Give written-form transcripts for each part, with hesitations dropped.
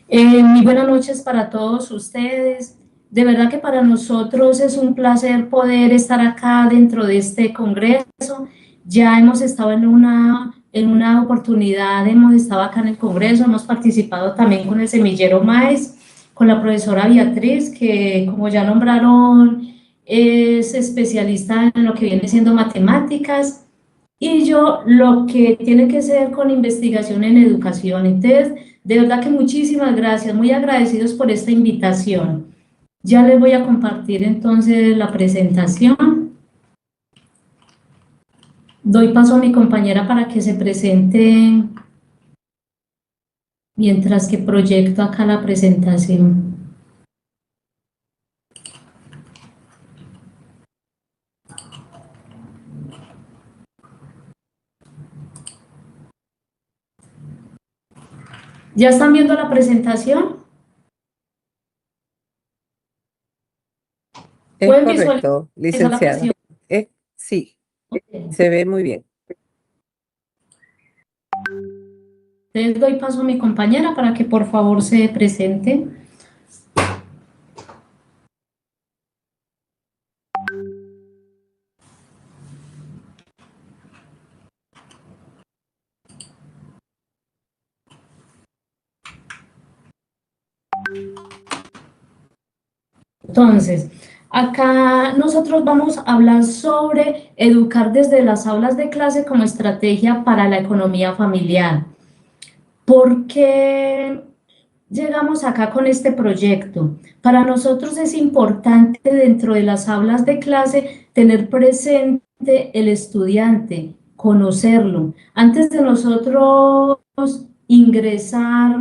Muy buenas noches para todos ustedes. De verdad que para nosotros es un placer poder estar acá dentro de este congreso. Ya hemos estado en una oportunidad, hemos estado acá en el congreso, hemos participado también con el semillero MAES, con la profesora Beatriz, que como ya nombraron, es especialista en lo que viene siendo matemáticas, y yo lo que tiene que ser con investigación en educación. Entonces, de verdad que muchísimas gracias, muy agradecidos por esta invitación. Ya les voy a compartir entonces la presentación. Doy paso a mi compañera para que se presente mientras que proyecto acá la presentación. ¿Ya están viendo la presentación? Es ¿Pueden visualizar correcto, la licenciada. presión? Sí, se ve muy bien. Entonces doy paso a mi compañera para que por favor se presente. Entonces, acá nosotros vamos a hablar sobre educar desde las aulas de clase como estrategia para la economía familiar. ¿Por qué llegamos acá con este proyecto? Para nosotros es importante dentro de las aulas de clase tener presente el estudiante, conocerlo. Antes de nosotros ingresar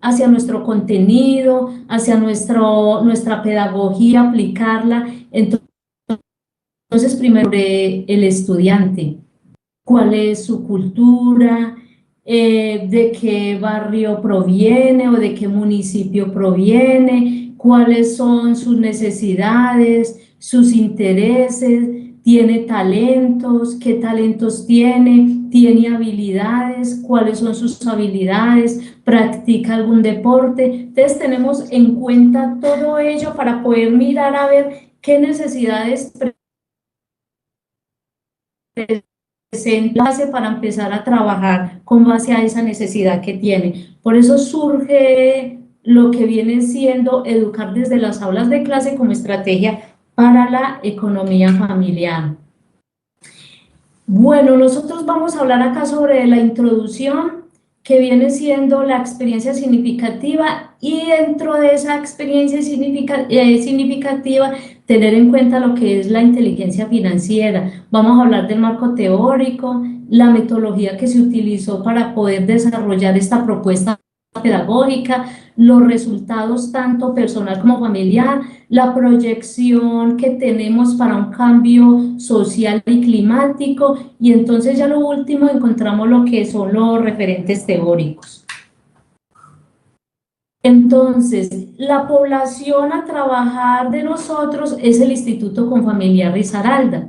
hacia nuestro contenido, hacia nuestra pedagogía, aplicarla, entonces primero el estudiante, cuál es su cultura, de qué barrio proviene o de qué municipio proviene, cuáles son sus necesidades, sus intereses, tiene talentos, qué talentos tiene habilidades, cuáles son sus habilidades, practica algún deporte. Entonces tenemos en cuenta todo ello para poder mirar a ver qué necesidades base para empezar a trabajar con base a esa necesidad que tiene. Por eso surge lo que viene siendo educar desde las aulas de clase como estrategia para la economía familiar. Bueno, nosotros vamos a hablar acá sobre la introducción, que viene siendo la experiencia significativa, y dentro de esa experiencia significativa tener en cuenta lo que es la inteligencia financiera. Vamos a hablar del marco teórico, la metodología que se utilizó para poder desarrollar esta propuesta pedagógica, los resultados tanto personal como familiar, la proyección que tenemos para un cambio social y climático, y entonces ya lo último encontramos lo que son los referentes teóricos. Entonces, la población a trabajar de nosotros es el Instituto Confamiliar Risaralda.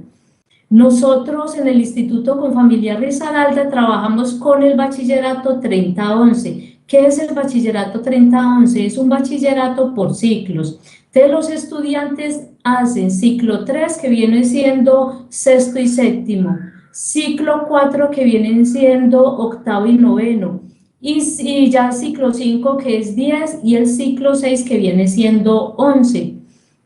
Nosotros en el Instituto Confamiliar Risaralda trabajamos con el bachillerato 3011. ¿Qué es el bachillerato 3011? Es un bachillerato por ciclos. Entonces los estudiantes hacen ciclo 3, que viene siendo sexto y séptimo, ciclo 4, que vienen siendo octavo y noveno, y ya ciclo 5, que es 10, y el ciclo 6, que viene siendo 11.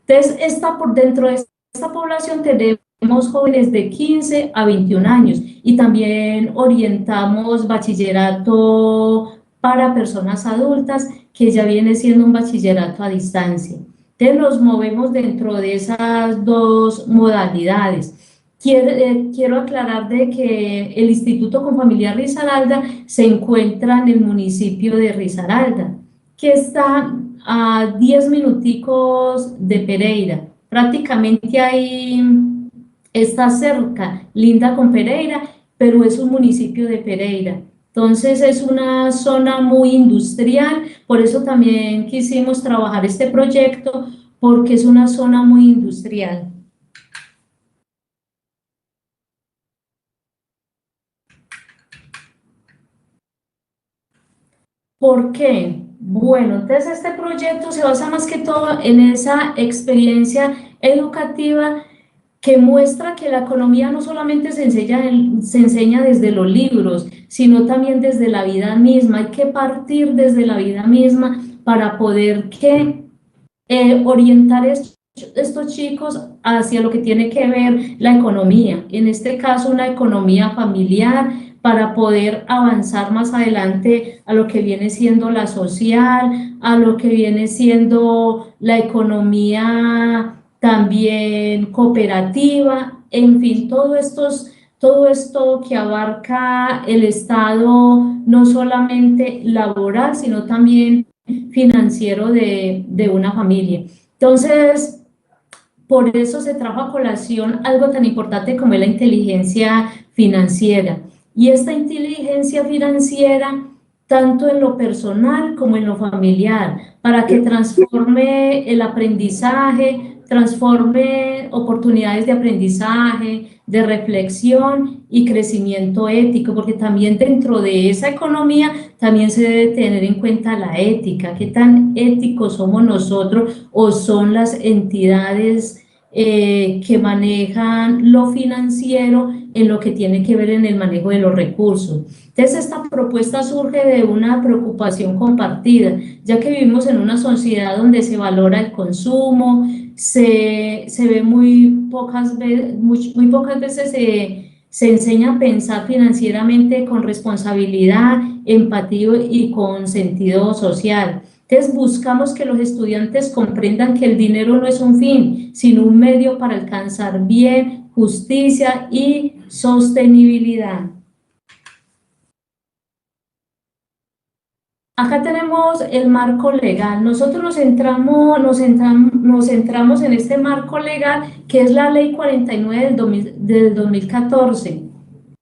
Entonces, dentro de esta población tenemos jóvenes de 15 a 21 años, y también orientamos bachillerato para personas adultas, que ya viene siendo un bachillerato a distancia. Entonces nos movemos dentro de esas dos modalidades. Quiero aclarar de que el Instituto Confamiliar Risaralda se encuentra en el municipio de Risaralda, que está a 10 minuticos de Pereira. Prácticamente ahí está cerca, linda con Pereira, pero es un municipio de Pereira. Entonces es una zona muy industrial, por eso también quisimos trabajar este proyecto, porque es una zona muy industrial. ¿Por qué? Bueno, entonces este proyecto se basa más que todo en esa experiencia educativa que muestra que la economía no solamente se enseña desde los libros, sino también desde la vida misma. Hay que partir desde la vida misma para poder orientar estos chicos hacia lo que tiene que ver la economía, en este caso una economía familiar, para poder avanzar más adelante a lo que viene siendo la social, a lo que viene siendo la economía también cooperativa, en fin, todo esto que abarca el estado no solamente laboral, sino también financiero de una familia. Entonces, por eso se trajo a colación algo tan importante como es la inteligencia financiera. Y esta inteligencia financiera, tanto en lo personal como en lo familiar, para que transforme el aprendizaje, transforme oportunidades de aprendizaje, de reflexión y crecimiento ético, porque también dentro de esa economía también se debe tener en cuenta la ética, qué tan éticos somos nosotros o son las entidades que manejan lo financiero en lo que tiene que ver en el manejo de los recursos. Entonces, esta propuesta surge de una preocupación compartida, ya que vivimos en una sociedad donde se valora el consumo, se ve muy pocas veces se enseña a pensar financieramente con responsabilidad, empatía y con sentido social. Entonces buscamos que los estudiantes comprendan que el dinero no es un fin, sino un medio para alcanzar bien, justicia y sostenibilidad. Acá tenemos el marco legal. Nosotros nos centramos en este marco legal que es la Ley 49 del 2014.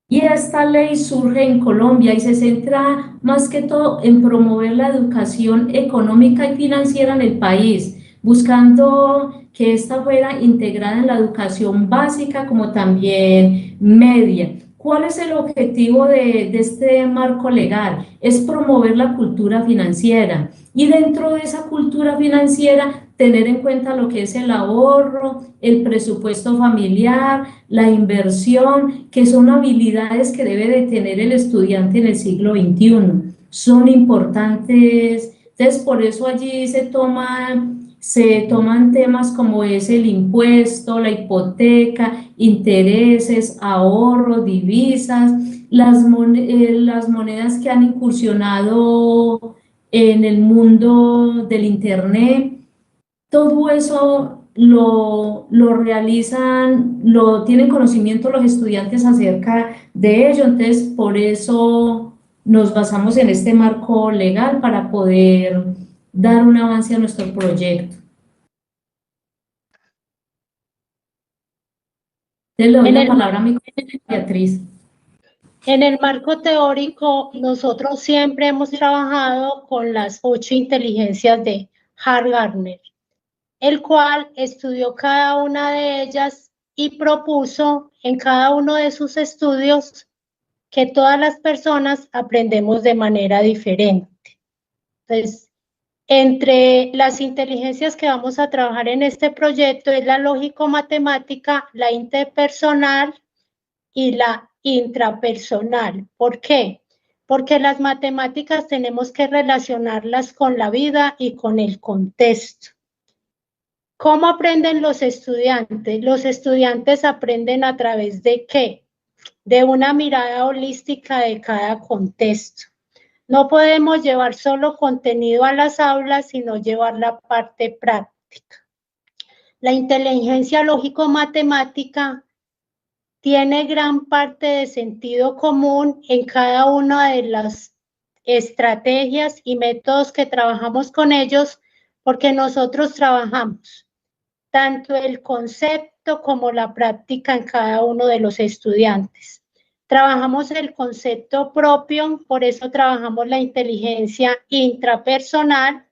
Y esta ley surge en Colombia y se centra más que todo en promover la educación económica y financiera en el país, buscando que esta fuera integrada en la educación básica como también media. ¿Cuál es el objetivo de este marco legal? Es promover la cultura financiera y dentro de esa cultura financiera tener en cuenta lo que es el ahorro, el presupuesto familiar, la inversión, que son habilidades que debe de tener el estudiante en el siglo XXI. Son importantes, entonces por eso allí se toman temas como es el impuesto, la hipoteca, intereses, ahorro, divisas, las monedas que han incursionado en el mundo del Internet. Todo eso lo realizan, lo tienen conocimiento los estudiantes acerca de ello, entonces por eso nos basamos en este marco legal para poder dar un avance a nuestro proyecto. Le doy la palabra a mi compañera Beatriz. En el marco teórico, nosotros siempre hemos trabajado con las 8 inteligencias de Hart Gardner, el cual estudió cada una de ellas y propuso en cada uno de sus estudios que todas las personas aprendemos de manera diferente. Entonces, entre las inteligencias que vamos a trabajar en este proyecto es la lógico-matemática, la interpersonal y la intrapersonal. ¿Por qué? Porque las matemáticas tenemos que relacionarlas con la vida y con el contexto. ¿Cómo aprenden los estudiantes? Los estudiantes aprenden a través de ¿qué? De una mirada holística de cada contexto. No podemos llevar solo contenido a las aulas, sino llevar la parte práctica. La inteligencia lógico-matemática tiene gran parte de sentido común en cada una de las estrategias y métodos que trabajamos con ellos, porque nosotros trabajamos tanto el concepto como la práctica en cada uno de los estudiantes. Trabajamos el concepto propio, por eso trabajamos la inteligencia intrapersonal,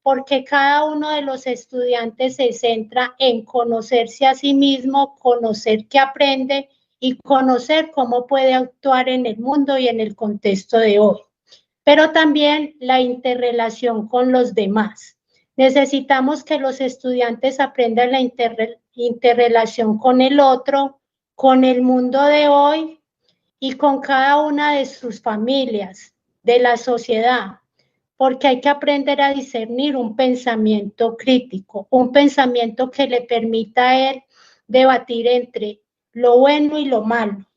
porque cada uno de los estudiantes se centra en conocerse a sí mismo, conocer qué aprende y conocer cómo puede actuar en el mundo y en el contexto de hoy. pero también la interrelación con los demás. Necesitamos que los estudiantes aprendan la interrelación con el otro, con el mundo de hoy y con cada una de sus familias, de la sociedad, porque hay que aprender a discernir un pensamiento crítico, un pensamiento que le permita a él debatir entre lo bueno y lo malo,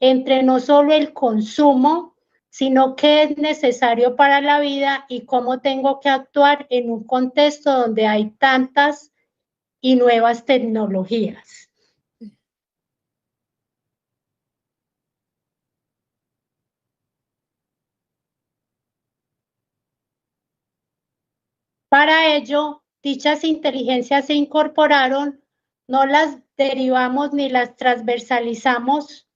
entre no solo el consumo, sino qué es necesario para la vida y cómo tengo que actuar en un contexto donde hay tantas y nuevas tecnologías. Para ello, dichas inteligencias se incorporaron, no las derivamos ni las transversalizamos,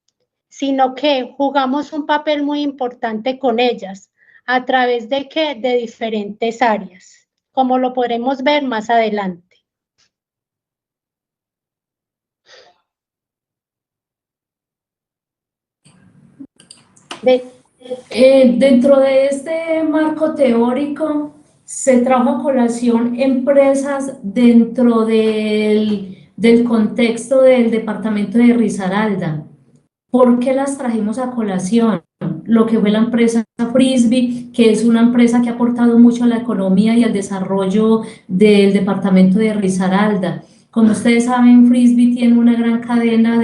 sino que jugamos un papel muy importante con ellas. ¿A través de qué? De diferentes áreas, como lo podremos ver más adelante. Dentro de este marco teórico se trajo a colación empresas dentro del contexto del departamento de Risaralda. ¿Por qué las trajimos a colación? Lo que fue la empresa Frisbee, que es una empresa que ha aportado mucho a la economía y al desarrollo del departamento de Risaralda. Como ustedes saben, Frisbee tiene una gran cadena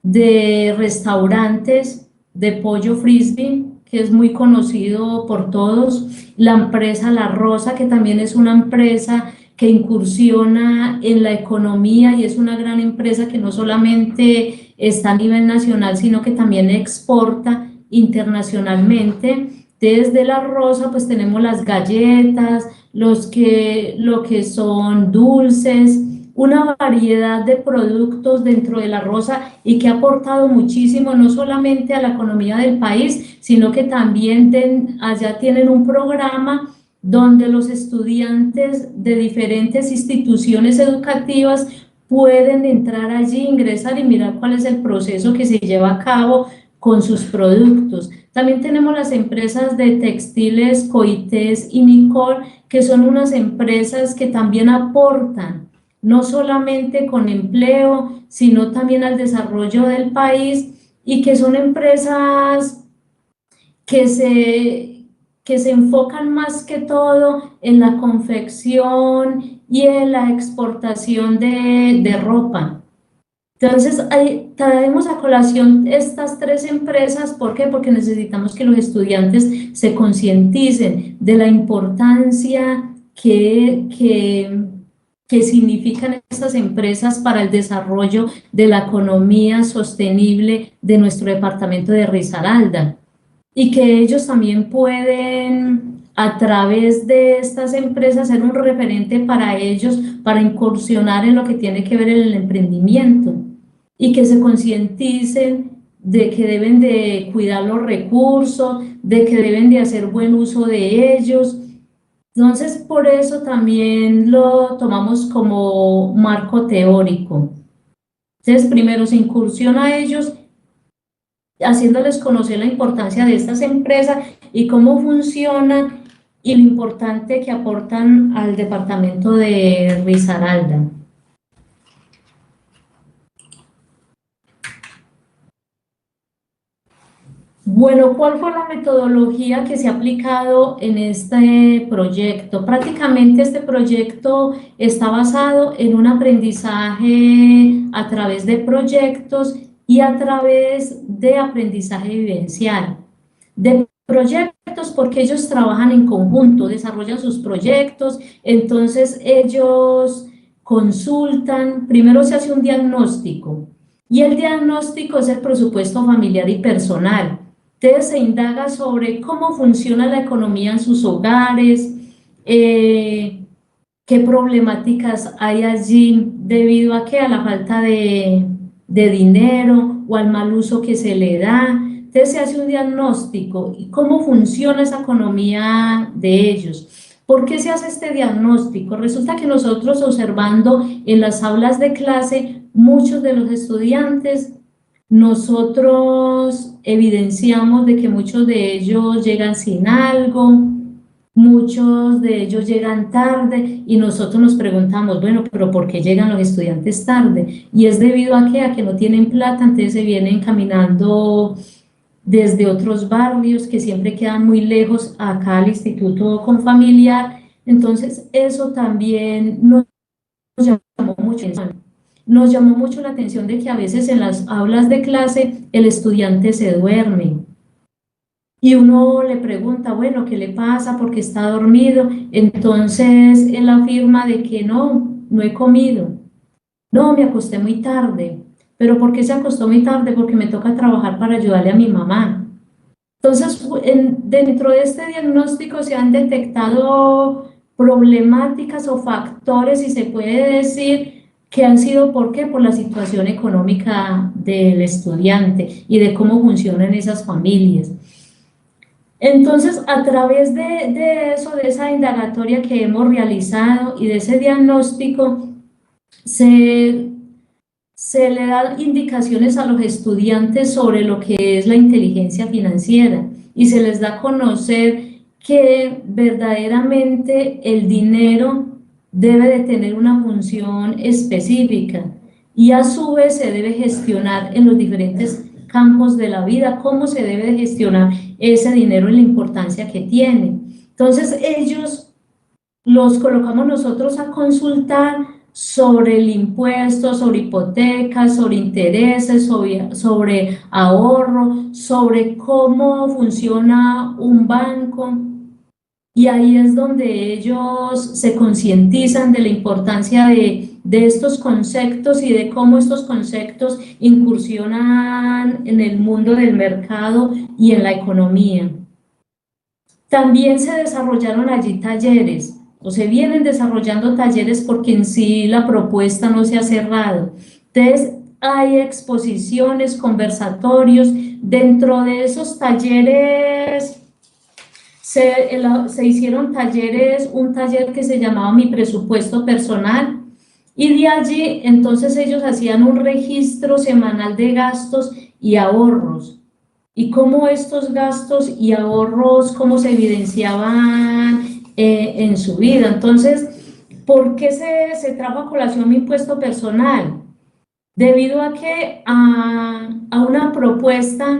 de restaurantes de pollo Frisbee, que es muy conocido por todos. La empresa La Rosa, que también es una empresa que incursiona en la economía y es una gran empresa que no solamente está a nivel nacional, sino que también exporta internacionalmente. Desde La Rosa, pues tenemos las galletas, lo que son dulces, una variedad de productos dentro de La Rosa y que ha aportado muchísimo, no solamente a la economía del país, sino que también allá tienen un programa donde los estudiantes de diferentes instituciones educativas pueden entrar allí, ingresar y mirar cuál es el proceso que se lleva a cabo con sus productos. También tenemos las empresas de textiles Coites y Nicol, que son unas empresas que también aportan no solamente con empleo, sino también al desarrollo del país y que son empresas que se enfocan más que todo en la confección y en la exportación de ropa. Entonces, traemos a colación estas tres empresas. ¿Por qué? Porque necesitamos que los estudiantes se concienticen de la importancia que significan estas empresas para el desarrollo de la economía sostenible de nuestro departamento de Risaralda, y que ellos también pueden, a través de estas empresas, ser un referente para ellos, para incursionar en lo que tiene que ver en el emprendimiento, y que se concienticen de que deben de cuidar los recursos, de que deben de hacer buen uso de ellos. Entonces, por eso también lo tomamos como marco teórico. Entonces, primero se incursiona a ellos, haciéndoles conocer la importancia de estas empresas y cómo funcionan y lo importante que aportan al departamento de Risaralda. Bueno, ¿cuál fue la metodología que se ha aplicado en este proyecto? Prácticamente este proyecto está basado en un aprendizaje a través de proyectos y a través de aprendizaje vivencial. De proyectos porque ellos trabajan en conjunto, desarrollan sus proyectos, entonces ellos consultan, primero se hace un diagnóstico y el diagnóstico es el presupuesto familiar y personal. Entonces se indaga sobre cómo funciona la economía en sus hogares, qué problemáticas hay allí debido a que a la falta de dinero o al mal uso que se le da. Entonces se hace un diagnóstico y cómo funciona esa economía de ellos. ¿Por qué se hace este diagnóstico? Resulta que nosotros observando en las aulas de clase, muchos de los estudiantes nosotros evidenciamos de que muchos de ellos llegan sin algo, muchos de ellos llegan tarde y nosotros nos preguntamos, bueno, pero ¿por qué llegan los estudiantes tarde? Y es debido a que no tienen plata, entonces se vienen caminando desde otros barrios que siempre quedan muy lejos acá al Instituto Confamiliar. Entonces eso también nos llamó mucho la atención. Nos llamó mucho la atención de que a veces en las aulas de clase el estudiante se duerme y uno le pregunta, bueno, ¿qué le pasa? ¿Por qué está dormido? Entonces él afirma de que no he comido, no, me acosté muy tarde. ¿Pero por qué se acostó muy tarde? Porque me toca trabajar para ayudarle a mi mamá. Entonces, dentro de este diagnóstico se han detectado problemáticas o factores, y se puede decir que han sido, ¿por qué? Por la situación económica del estudiante y de cómo funcionan esas familias. Entonces, a través de eso, de esa indagatoria que hemos realizado y de ese diagnóstico, se le dan indicaciones a los estudiantes sobre lo que es la inteligencia financiera y se les da a conocer que verdaderamente el dinero debe de tener una función específica y a su vez se debe gestionar en los diferentes campos de la vida, cómo se debe de gestionar ese dinero y la importancia que tiene. Entonces ellos los colocamos nosotros a consultar sobre el impuesto, sobre hipotecas, sobre intereses, sobre ahorro, sobre cómo funciona un banco. Y ahí es donde ellos se concientizan de la importancia de estos conceptos y de cómo estos conceptos incursionan en el mundo del mercado y en la economía. También se desarrollaron allí talleres, o se vienen desarrollando talleres porque en sí la propuesta no se ha cerrado. Entonces, hay exposiciones, conversatorios. Dentro de esos talleres se hicieron talleres, un taller que se llamaba Mi Presupuesto Personal, y de allí entonces ellos hacían un registro semanal de gastos y ahorros, y cómo estos gastos y ahorros, cómo se evidenciaban en su vida. Entonces, ¿por qué se trajo a colación mi impuesto personal? Debido a que a una propuesta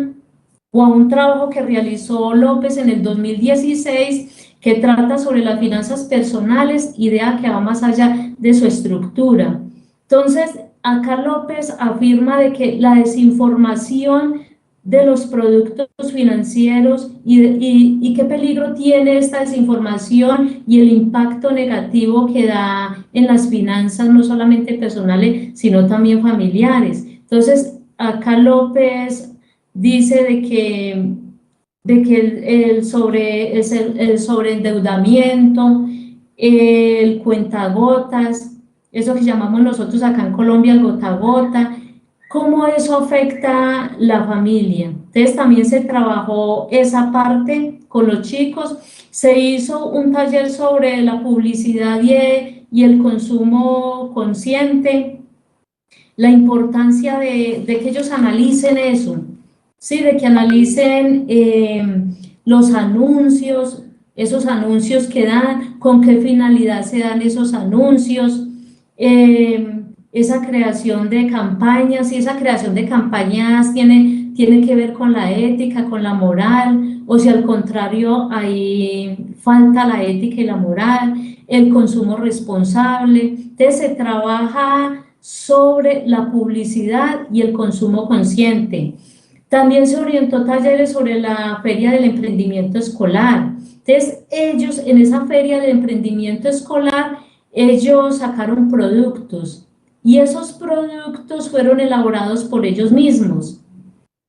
o a un trabajo que realizó López en el 2016 que trata sobre las finanzas personales, idea que va más allá de su estructura. Entonces, acá López afirma de que la desinformación de los productos financieros y qué peligro tiene esta desinformación y el impacto negativo que da en las finanzas, no solamente personales, sino también familiares. Entonces, acá López dice de que el sobreendeudamiento, el cuentagotas, eso que llamamos nosotros acá en Colombia el gota a gota, cómo eso afecta la familia. Entonces también se trabajó esa parte con los chicos. Se hizo un taller sobre la publicidad y el consumo consciente, la importancia de que ellos analicen eso, ¿sí? De que analicen los anuncios, esos anuncios que dan, con qué finalidad se dan esos anuncios, esa creación de campañas, y esa creación de campañas tiene que ver con la ética, con la moral, o si al contrario ahí falta la ética y la moral, el consumo responsable. Entonces se trabaja sobre la publicidad y el consumo consciente. También se orientó talleres sobre la Feria del Emprendimiento Escolar. Entonces ellos en esa Feria del Emprendimiento Escolar, ellos sacaron productos y esos productos fueron elaborados por ellos mismos.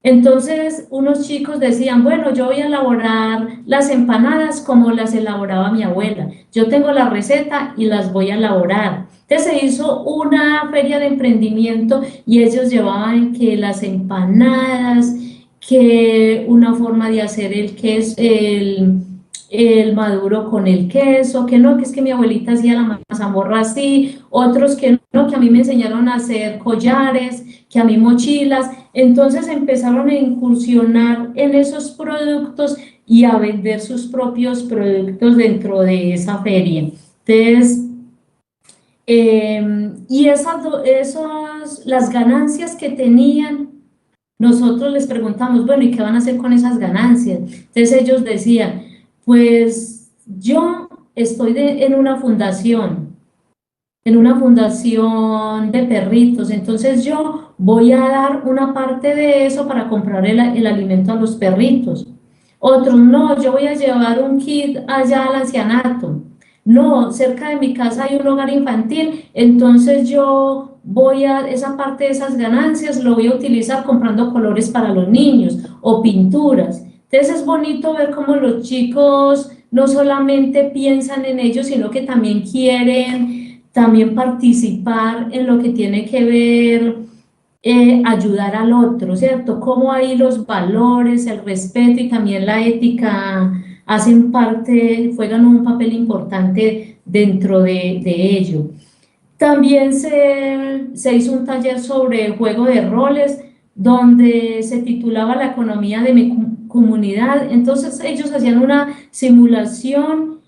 Entonces unos chicos decían, bueno, yo voy a elaborar las empanadas como las elaboraba mi abuela, yo tengo la receta y las voy a elaborar. Entonces se hizo una feria de emprendimiento y ellos llevaban que las empanadas, que una forma de hacer el queso, el maduro con el queso, que no, que es que mi abuelita hacía la mazamorra así, otros que no, que a mí me enseñaron a hacer collares, que a mí mochilas. Entonces empezaron a incursionar en esos productos y a vender sus propios productos dentro de esa feria. Entonces, y las ganancias que tenían, nosotros les preguntamos, bueno, ¿y qué van a hacer con esas ganancias? Entonces ellos decían, pues yo estoy en una fundación de perritos, entonces yo voy a dar una parte de eso para comprar el alimento a los perritos. Otros, no, yo voy a llevar un kit allá al ancianato. No, cerca de mi casa hay un hogar infantil, entonces yo esa parte de esas ganancias lo voy a utilizar comprando colores para los niños o pinturas. Entonces es bonito ver cómo los chicos no solamente piensan en ellos, sino que también quieren también participar en lo que tiene que ver ayudar al otro, ¿cierto? Cómo ahí los valores, el respeto y también la ética hacen parte, juegan un papel importante dentro de ello. También se hizo un taller sobre juego de roles, donde se titulaba La economía de mi comunidad. Entonces ellos hacían una simulación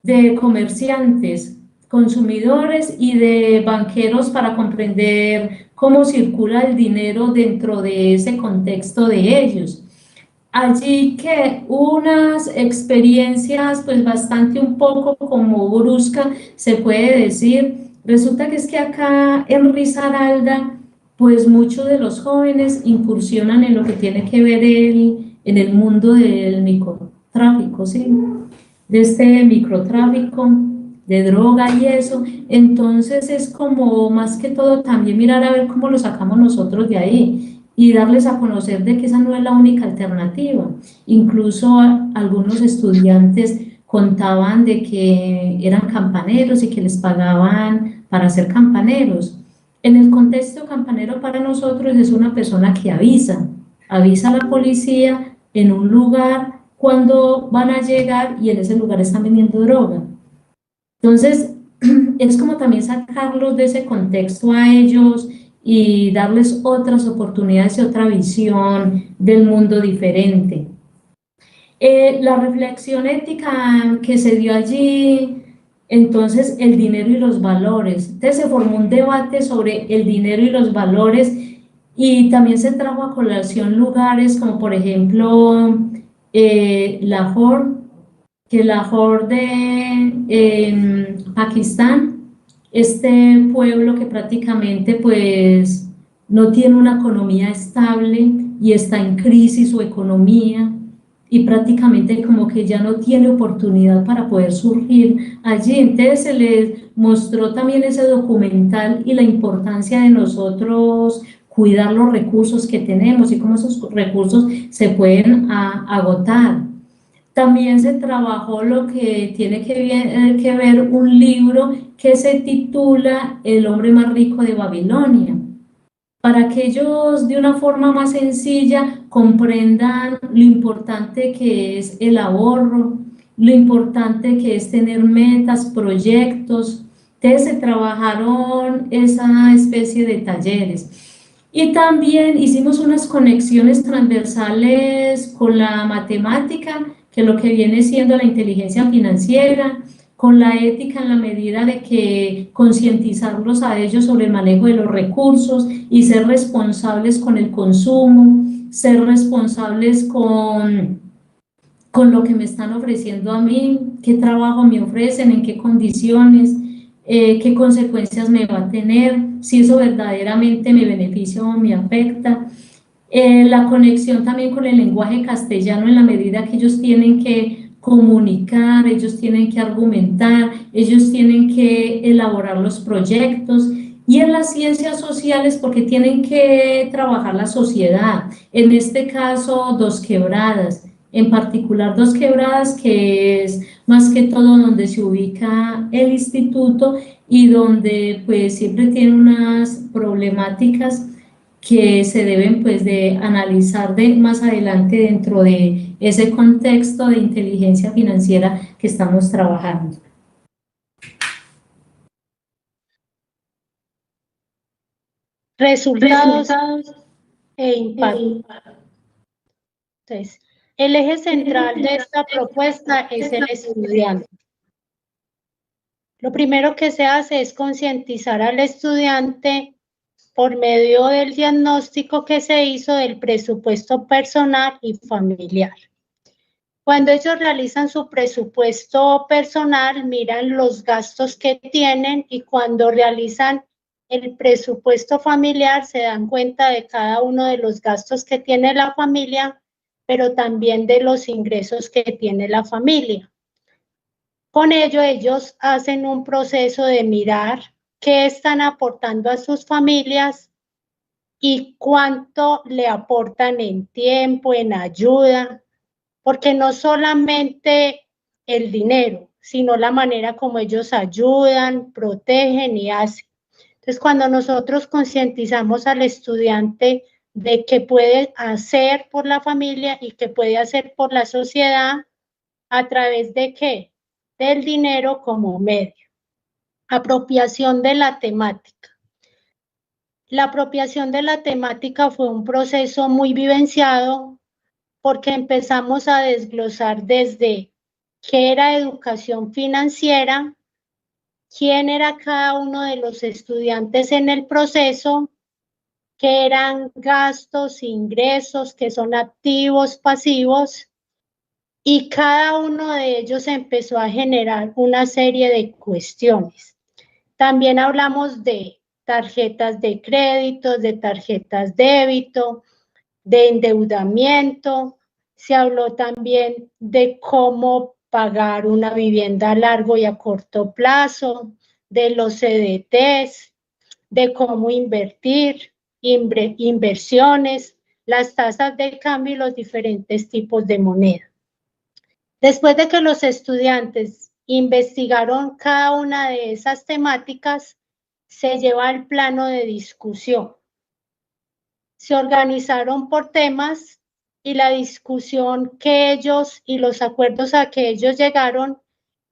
de comerciantes, consumidores y de banqueros para comprender cómo circula el dinero dentro de ese contexto de ellos. Allí que unas experiencias pues bastante un poco como brusca se puede decir, resulta que es que acá en Risaralda pues muchos de los jóvenes incursionan en lo que tiene que ver en el mundo del microtráfico, ¿sí? De este microtráfico, de droga y eso, entonces es como más que todo también mirar a ver cómo lo sacamos nosotros de ahí y darles a conocer de que esa no es la única alternativa. Incluso algunos estudiantes contaban de que eran campaneros y que les pagaban para ser campaneros. En el contexto campanero para nosotros es una persona que avisa a la policía en un lugar cuando van a llegar y en ese lugar están vendiendo droga. Entonces, es como también sacarlos de ese contexto a ellos y darles otras oportunidades y otra visión del mundo diferente. La reflexión ética que se dio allí, entonces el dinero y los valores. Entonces se formó un debate sobre el dinero y los valores y también se trajo a colación lugares como por ejemplo Lahore, que Lahore en Pakistán, este pueblo que prácticamente pues no tiene una economía estable y está en crisis su economía y prácticamente como que ya no tiene oportunidad para poder surgir allí. Entonces se les mostró también ese documental y la importancia de nosotros cuidar los recursos que tenemos y cómo esos recursos se pueden agotar. También se trabajó lo que tiene que ver un libro que se titula El hombre más rico de Babilonia, para que ellos de una forma más sencilla comprendan lo importante que es el ahorro, lo importante que es tener metas, proyectos. Entonces se trabajaron esa especie de talleres. Y también hicimos unas conexiones transversales con la matemática, que es lo que viene siendo la inteligencia financiera, con la ética en la medida de que concientizarlos a ellos sobre el manejo de los recursos y ser responsables con el consumo, ser responsables con lo que me están ofreciendo a mí, qué trabajo me ofrecen, en qué condiciones, qué consecuencias me va a tener, si eso verdaderamente me beneficia o me afecta. La conexión también con el lenguaje castellano en la medida que ellos tienen que comunicar, ellos tienen que argumentar, ellos tienen que elaborar los proyectos y en las ciencias sociales porque tienen que trabajar la sociedad, en este caso Dos Quebradas, en particular Dos Quebradas que es más que todo donde se ubica el instituto y donde pues siempre tiene unas problemáticas que se deben pues de analizar más adelante dentro de ese contexto de inteligencia financiera que estamos trabajando. Resultados e impacto. Entonces, el eje central de esta propuesta es el estudiante. Lo primero que se hace es concientizar al estudiante por medio del diagnóstico que se hizo del presupuesto personal y familiar. Cuando ellos realizan su presupuesto personal, miran los gastos que tienen, y cuando realizan el presupuesto familiar se dan cuenta de cada uno de los gastos que tiene la familia, pero también de los ingresos que tiene la familia. Con ello, ellos hacen un proceso de mirar qué están aportando a sus familias y cuánto le aportan en tiempo, en ayuda, porque no solamente el dinero, sino la manera como ellos ayudan, protegen y hacen. Entonces, cuando nosotros concientizamos al estudiante de qué puede hacer por la familia y qué puede hacer por la sociedad, ¿a través de qué? Del dinero como medio. Apropiación de la temática. La apropiación de la temática fue un proceso muy vivenciado, porque empezamos a desglosar desde qué era educación financiera, quién era cada uno de los estudiantes en el proceso, qué eran gastos, ingresos, qué son activos, pasivos, y cada uno de ellos empezó a generar una serie de cuestiones. También hablamos de tarjetas de crédito, de tarjetas débito, de endeudamiento. Se habló también de cómo pagar una vivienda a largo y a corto plazo, de los CDTs, de cómo invertir, inversiones, las tasas de cambio y los diferentes tipos de moneda. Después de que los estudiantes investigaron cada una de esas temáticas, se lleva al plano de discusión. Se organizaron por temas y la discusión que ellos y los acuerdos a que ellos llegaron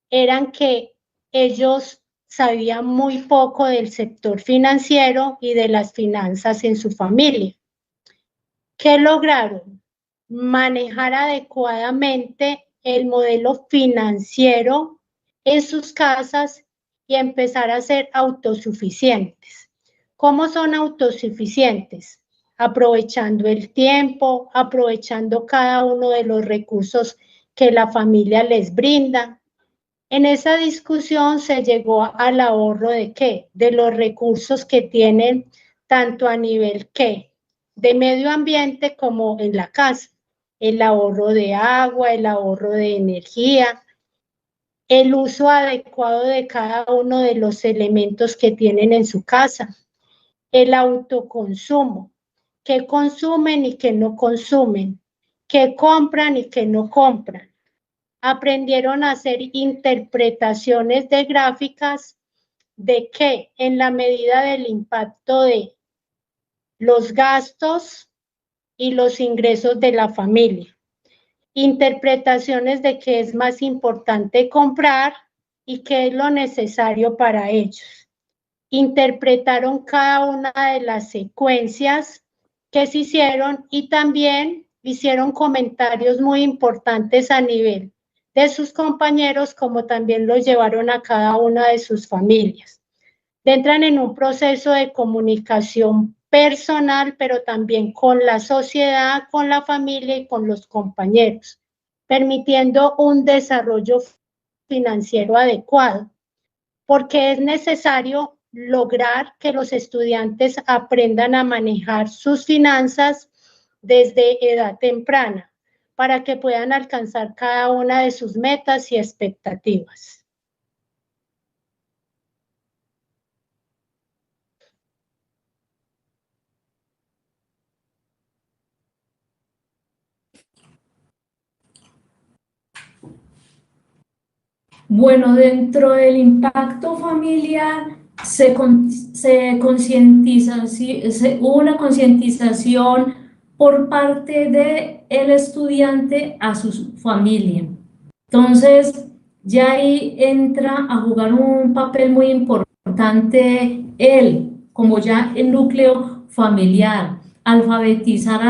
eran que ellos sabían muy poco del sector financiero y de las finanzas en su familia. ¿Qué lograron? Manejar adecuadamente el modelo financiero en sus casas y empezar a ser autosuficientes. ¿Cómo son autosuficientes? Aprovechando el tiempo, aprovechando cada uno de los recursos que la familia les brinda. En esa discusión se llegó al ahorro de ¿qué? De los recursos que tienen tanto a nivel ¿qué? De medio ambiente como en la casa. El ahorro de agua, el ahorro de energía, el uso adecuado de cada uno de los elementos que tienen en su casa, el autoconsumo, qué consumen y qué no consumen, qué compran y qué no compran. Aprendieron a hacer interpretaciones de gráficas de qué, en la medida del impacto de los gastos y los ingresos de la familia. Interpretaciones de qué es más importante comprar y qué es lo necesario para ellos. Interpretaron cada una de las secuencias que se hicieron y también hicieron comentarios muy importantes a nivel de sus compañeros, como también los llevaron a cada una de sus familias. Entran en un proceso de comunicación personal, pero también con la sociedad, con la familia y con los compañeros, permitiendo un desarrollo financiero adecuado, porque es necesario lograr que los estudiantes aprendan a manejar sus finanzas desde edad temprana, para que puedan alcanzar cada una de sus metas y expectativas. Bueno, dentro del impacto familiar se concientiza, hubo una concientización por parte del estudiante a su familia. Entonces, ya ahí entra a jugar un papel muy importante él, como ya el núcleo familiar, alfabetizar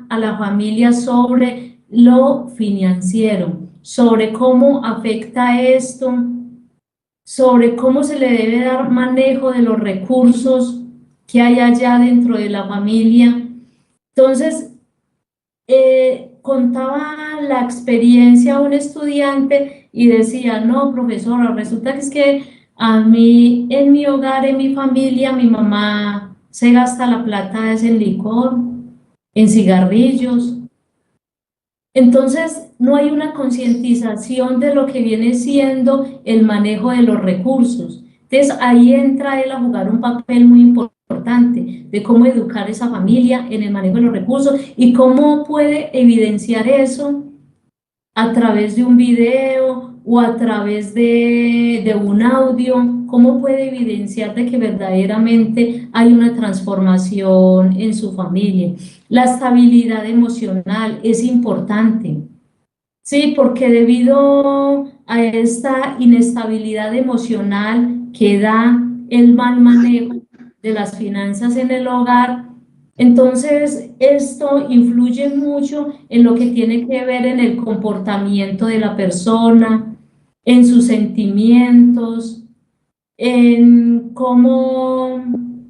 a la familia sobre lo financiero, sobre cómo afecta esto, sobre cómo se le debe dar manejo de los recursos que hay allá dentro de la familia. Entonces, contaba la experiencia a un estudiante y decía, no, profesora, resulta que es que a mí, en mi hogar, en mi familia, mi mamá se gasta la plata es en licor, en cigarrillos. Entonces, no hay una concientización de lo que viene siendo el manejo de los recursos. Entonces, ahí entra él a jugar un papel muy importante de cómo educar a esa familia en el manejo de los recursos y cómo puede evidenciar eso a través de un video o a través de un audio, cómo puede evidenciar de que verdaderamente hay una transformación en su familia. La estabilidad emocional es importante, sí, porque debido a esta inestabilidad emocional que da el mal manejo de las finanzas en el hogar, entonces esto influye mucho en lo que tiene que ver en el comportamiento de la persona, en sus sentimientos, en cómo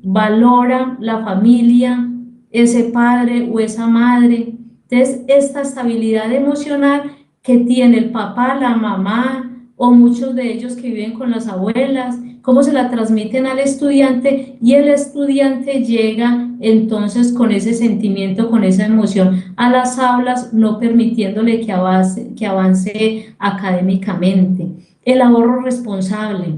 valora la familia, ese padre o esa madre. Entonces, esta estabilidad emocional que tiene el papá, la mamá o muchos de ellos que viven con las abuelas, cómo se la transmiten al estudiante y el estudiante llega entonces con ese sentimiento, con esa emoción a las aulas, no permitiéndole que avance académicamente. El ahorro responsable.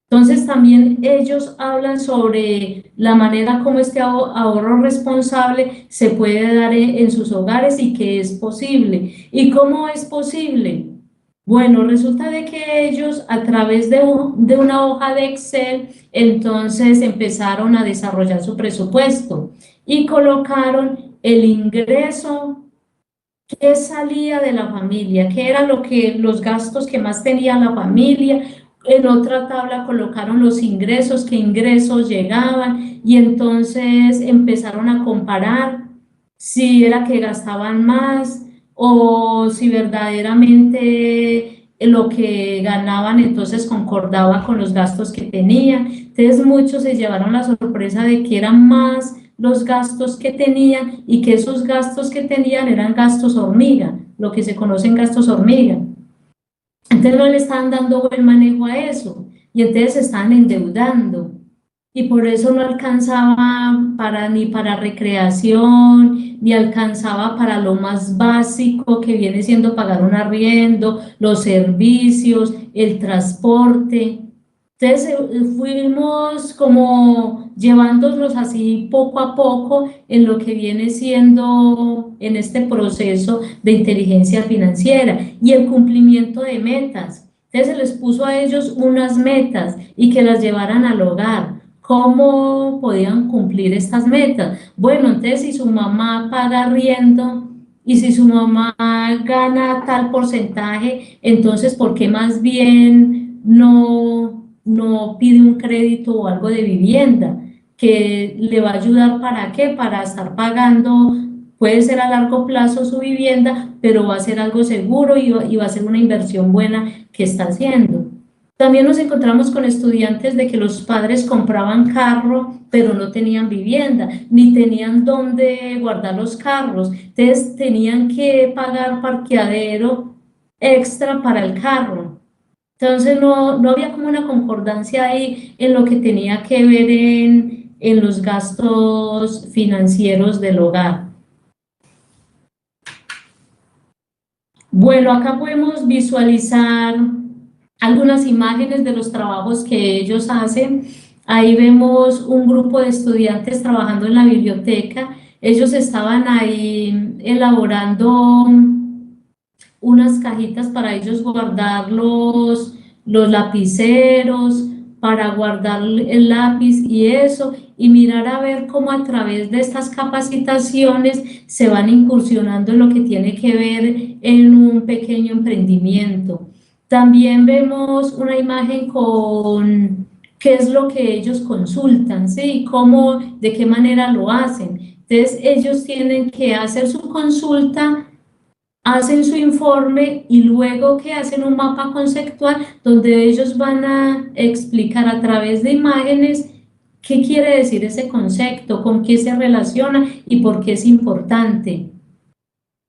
Entonces también ellos hablan sobre la manera como este ahorro responsable se puede dar en sus hogares y que es posible. ¿Y cómo es posible? Bueno, resulta de que ellos a través de una hoja de Excel, entonces empezaron a desarrollar su presupuesto y colocaron el ingreso que salía de la familia, qué era los gastos que más tenía la familia. En otra tabla colocaron los ingresos, qué ingresos llegaban y entonces empezaron a comparar si era que gastaban más o si verdaderamente lo que ganaban entonces concordaba con los gastos que tenían. Entonces muchos se llevaron la sorpresa de que eran más los gastos que tenían y que esos gastos que tenían eran gastos hormiga, lo que se conocen gastos hormiga. Entonces no le estaban dando buen manejo a eso y entonces se estaban endeudando y por eso no alcanzaba ni para recreación, ni alcanzaba para lo más básico que viene siendo pagar un arriendo, los servicios, el transporte. Entonces fuimos como llevándolos así poco a poco en lo que viene siendo en este proceso de inteligencia financiera y el cumplimiento de metas. Entonces se les puso a ellos unas metas y que las llevaran al hogar. ¿Cómo podían cumplir estas metas? Bueno, entonces si su mamá paga arriendo y si su mamá gana tal porcentaje, entonces ¿por qué más bien no pide un crédito o algo de vivienda que le va a ayudar? ¿Para qué? Para estar pagando, puede ser a largo plazo su vivienda, pero va a ser algo seguro y va a ser una inversión buena que está haciendo. También nos encontramos con estudiantes de que los padres compraban carro, pero no tenían vivienda, ni tenían dónde guardar los carros. Entonces tenían que pagar parqueadero extra para el carro. Entonces no había como una concordancia ahí en lo que tenía que ver en los gastos financieros del hogar. Bueno, acá podemos visualizar algunas imágenes de los trabajos que ellos hacen. Ahí vemos un grupo de estudiantes trabajando en la biblioteca. Ellos estaban ahí elaborando unas cajitas para ellos guardar los lapiceros, para guardar el lápiz y eso, y mirar a ver cómo a través de estas capacitaciones se van incursionando en lo que tiene que ver en un pequeño emprendimiento. También vemos una imagen con qué es lo que ellos consultan, ¿sí? ¿Cómo, de qué manera lo hacen? Entonces, ellos tienen que hacer su consulta, hacen su informe y luego que hacen un mapa conceptual donde ellos van a explicar a través de imágenes qué quiere decir ese concepto, con qué se relaciona y por qué es importante.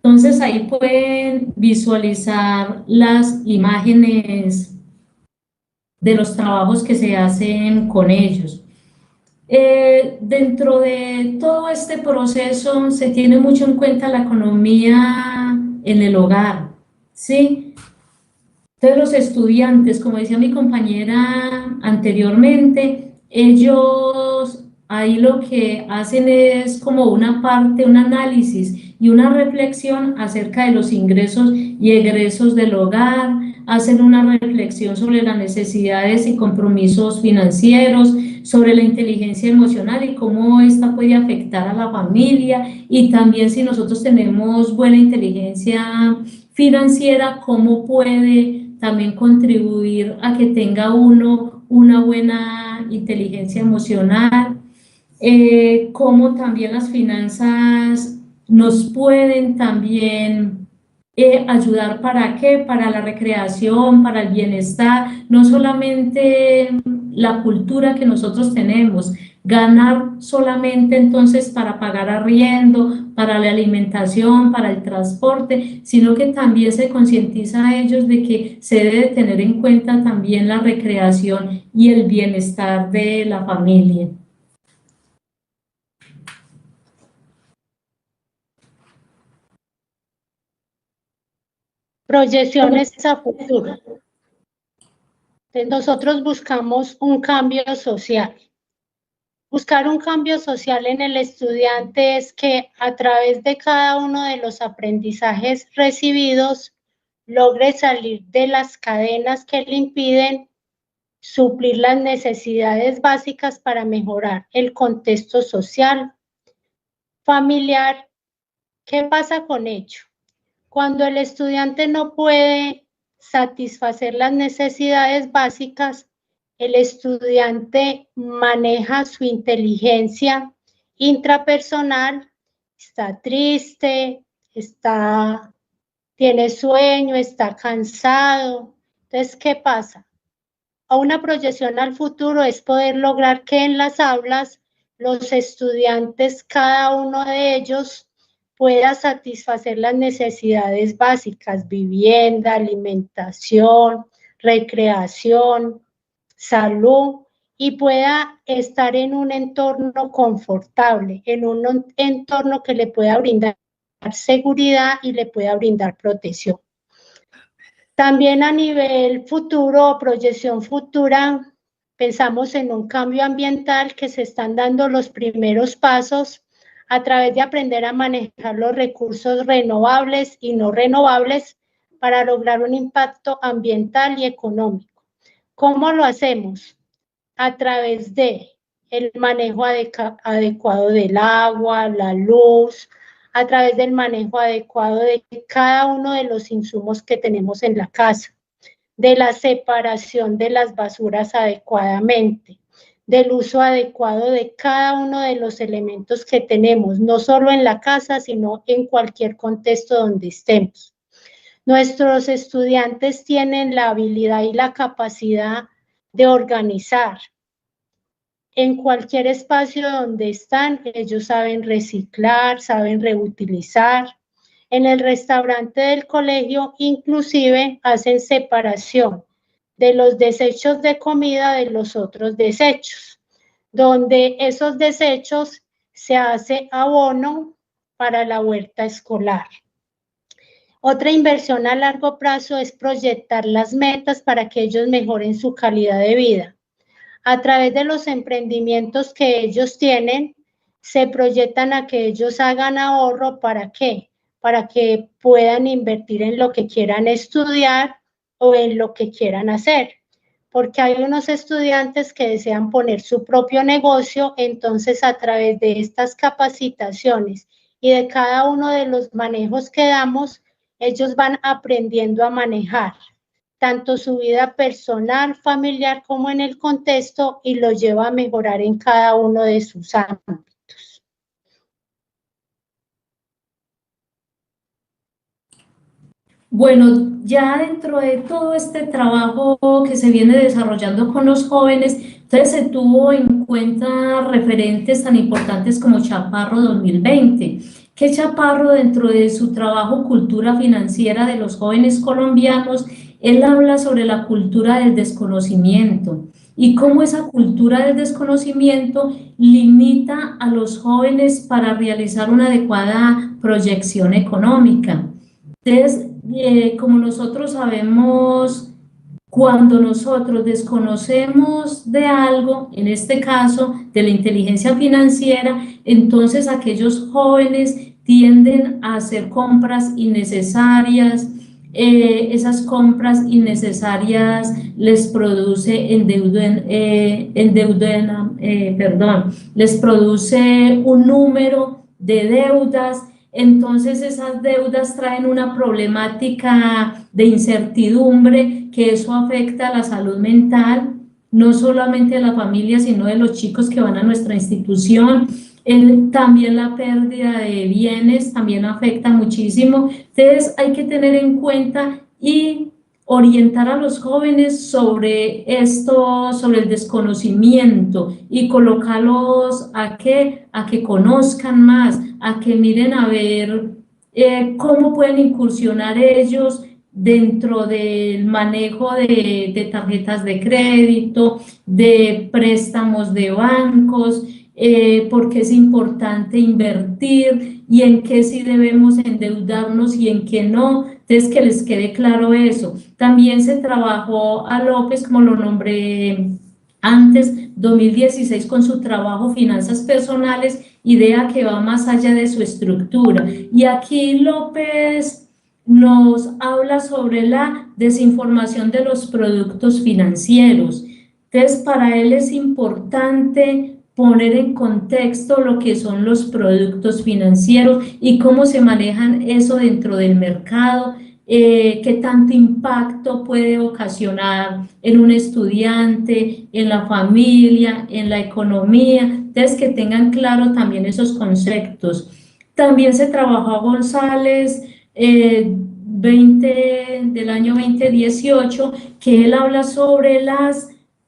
Entonces ahí pueden visualizar las imágenes de los trabajos que se hacen con ellos. Dentro de todo este proceso se tiene mucho en cuenta la economía en el hogar, ¿sí? Entonces los estudiantes, como decía mi compañera anteriormente, ellos ahí lo que hacen es como una parte, un análisis y una reflexión acerca de los ingresos y egresos del hogar, hacen una reflexión sobre las necesidades y compromisos financieros, sobre la inteligencia emocional y cómo esta puede afectar a la familia, y también si nosotros tenemos buena inteligencia financiera, cómo puede también contribuir a que tenga uno una buena inteligencia emocional, cómo también las finanzas nos pueden también ayudar para qué, para la recreación, para el bienestar, no solamente la cultura que nosotros tenemos, ganar solamente entonces para pagar arriendo, para la alimentación, para el transporte, sino que también se concientiza a ellos de que se debe tener en cuenta también la recreación y el bienestar de la familia. Proyecciones a futuro. Entonces, nosotros buscamos un cambio social. Buscar un cambio social en el estudiante es que a través de cada uno de los aprendizajes recibidos logre salir de las cadenas que le impiden suplir las necesidades básicas para mejorar el contexto social, familiar. ¿Qué pasa con ello? Cuando el estudiante no puede satisfacer las necesidades básicas, el estudiante maneja su inteligencia intrapersonal, está triste, tiene sueño, está cansado. Entonces, ¿qué pasa? A una proyección al futuro es poder lograr que en las aulas los estudiantes, cada uno de ellos, pueda satisfacer las necesidades básicas: vivienda, alimentación, recreación, salud, y pueda estar en un entorno confortable, en un entorno que le pueda brindar seguridad y le pueda brindar protección. También a nivel futuro, proyección futura, pensamos en un cambio ambiental, que se están dando los primeros pasos a través de aprender a manejar los recursos renovables y no renovables para lograr un impacto ambiental y económico. ¿Cómo lo hacemos? A través de el manejo adecuado del agua, la luz, a través del manejo adecuado de cada uno de los insumos que tenemos en la casa, de la separación de las basuras adecuadamente, del uso adecuado de cada uno de los elementos que tenemos, no solo en la casa, sino en cualquier contexto donde estemos. Nuestros estudiantes tienen la habilidad y la capacidad de organizar. En cualquier espacio donde están, ellos saben reciclar, saben reutilizar. En el restaurante del colegio, inclusive, hacen separación de los desechos de comida de los otros desechos, donde esos desechos se hace abono para la huerta escolar. Otra inversión a largo plazo es proyectar las metas para que ellos mejoren su calidad de vida. A través de los emprendimientos que ellos tienen, se proyectan a que ellos hagan ahorro. ¿Para qué? Para que puedan invertir en lo que quieran estudiar o en lo que quieran hacer. Porque hay unos estudiantes que desean poner su propio negocio, entonces a través de estas capacitaciones y de cada uno de los manejos que damos, ellos van aprendiendo a manejar tanto su vida personal, familiar, como en el contexto, y los lleva a mejorar en cada uno de sus ámbitos. Bueno, ya dentro de todo este trabajo que se viene desarrollando con los jóvenes, entonces se tuvo en cuenta referentes tan importantes como Chaparro 2020, que Chaparro, dentro de su trabajo Cultura Financiera de los Jóvenes Colombianos, él habla sobre la cultura del desconocimiento y cómo esa cultura del desconocimiento limita a los jóvenes para realizar una adecuada proyección económica. Entonces, como nosotros sabemos, cuando nosotros desconocemos de algo, en este caso de la inteligencia financiera, entonces aquellos jóvenes tienden a hacer compras innecesarias. Esas compras innecesarias les produce les produce un número de deudas. Entonces esas deudas traen una problemática de incertidumbre, que eso afecta a la salud mental, no solamente de la familia, sino de los chicos que van a nuestra institución. También la pérdida de bienes también afecta muchísimo. Entonces hay que tener en cuenta y orientar a los jóvenes sobre esto, sobre el desconocimiento, y colocarlos a que conozcan más, a que miren a ver cómo pueden incursionar ellos dentro del manejo de tarjetas de crédito, de préstamos de bancos, porque es importante invertir y en qué sí debemos endeudarnos y en qué no. Entonces, que les quede claro eso. También se trabajó a López, como lo nombré antes, 2016, con su trabajo Finanzas Personales, idea que va más allá de su estructura. Y aquí López nos habla sobre la desinformación de los productos financieros. Entonces, para él es importante poner en contexto lo que son los productos financieros y cómo se manejan eso dentro del mercado, qué tanto impacto puede ocasionar en un estudiante, en la familia, en la economía. Entonces, que tengan claro también esos conceptos. También se trabajó a González del año 2018, que él habla sobre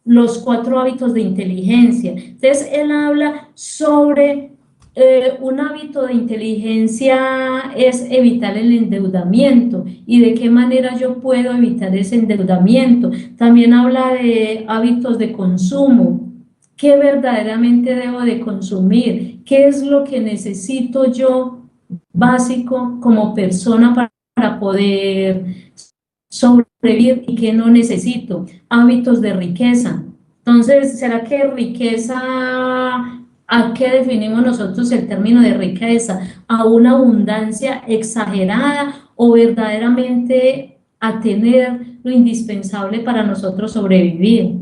los 4 hábitos de inteligencia. Entonces, él habla sobre un hábito de inteligencia es evitar el endeudamiento y de qué manera yo puedo evitar ese endeudamiento. También habla de hábitos de consumo, qué verdaderamente debo de consumir, qué es lo que necesito yo básico como persona para poder sobrevivir y qué no necesito. Hábitos de riqueza. Entonces, ¿será que riqueza, a qué definimos nosotros el término de riqueza? ¿A una abundancia exagerada o verdaderamente a tener lo indispensable para nosotros sobrevivir?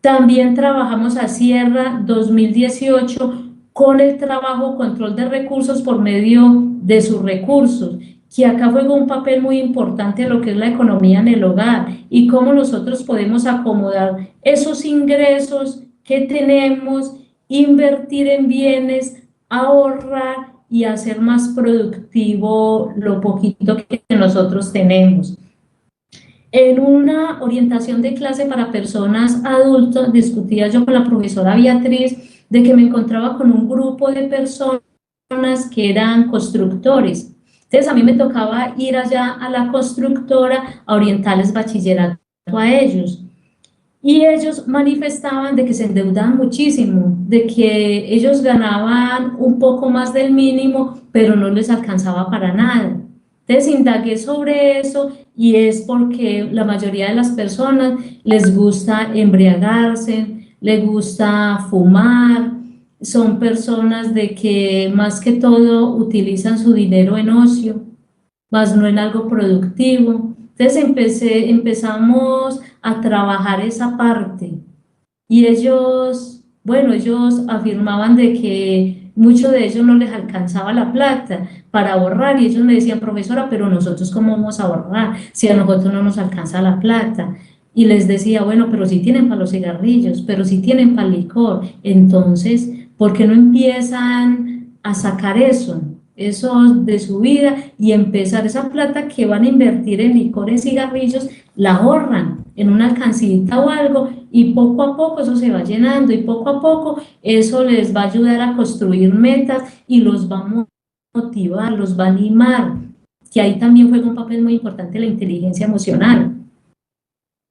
También trabajamos a Sierra 2018 con el trabajo control de recursos por medio de sus recursos, que acá juega un papel muy importante lo que es la economía en el hogar y cómo nosotros podemos acomodar esos ingresos que tenemos, invertir en bienes, ahorrar y hacer más productivo lo poquito que nosotros tenemos. En una orientación de clase para personas adultas, discutía yo con la profesora Beatriz de que me encontraba con un grupo de personas que eran constructores. Entonces, a mí me tocaba ir allá a la constructora a orientarles bachillerato a ellos. Y ellos manifestaban de que se endeudaban muchísimo, de que ellos ganaban un poco más del mínimo, pero no les alcanzaba para nada. Entonces indagué sobre eso y es porque la mayoría de las personas les gusta embriagarse, les gusta fumar, son personas de que más que todo utilizan su dinero en ocio, más no en algo productivo. Entonces empezamos a trabajar esa parte y ellos, bueno, ellos afirmaban de que muchos de ellos no les alcanzaba la plata para ahorrar y ellos me decían, profesora, pero nosotros ¿cómo vamos a ahorrar si a nosotros no nos alcanza la plata? Y les decía, bueno, pero si tienen para los cigarrillos, pero si tienen para el licor, entonces, ¿por qué no empiezan a sacar eso de su vida y empezar esa plata que van a invertir en licor, en cigarrillos, la ahorran en una alcancita o algo y poco a poco eso se va llenando y poco a poco eso les va a ayudar a construir metas y los va a motivar, los va a animar, que ahí también juega un papel muy importante la inteligencia emocional.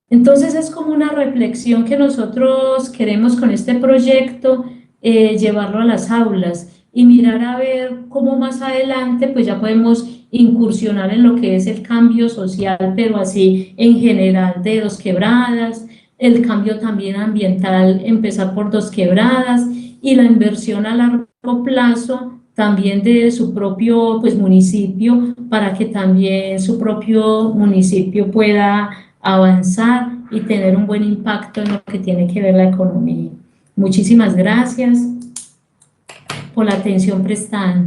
Entonces es como una reflexión que nosotros queremos con este proyecto llevarlo a las aulas y mirar a ver cómo más adelante pues ya podemos incursionar en lo que es el cambio social, pero así en general de Dos Quebradas, el cambio también ambiental, empezar por Dos Quebradas y la inversión a largo plazo también de su propio pues, municipio para que también su propio municipio pueda avanzar y tener un buen impacto en lo que tiene que ver la economía. Muchísimas gracias por la atención prestada.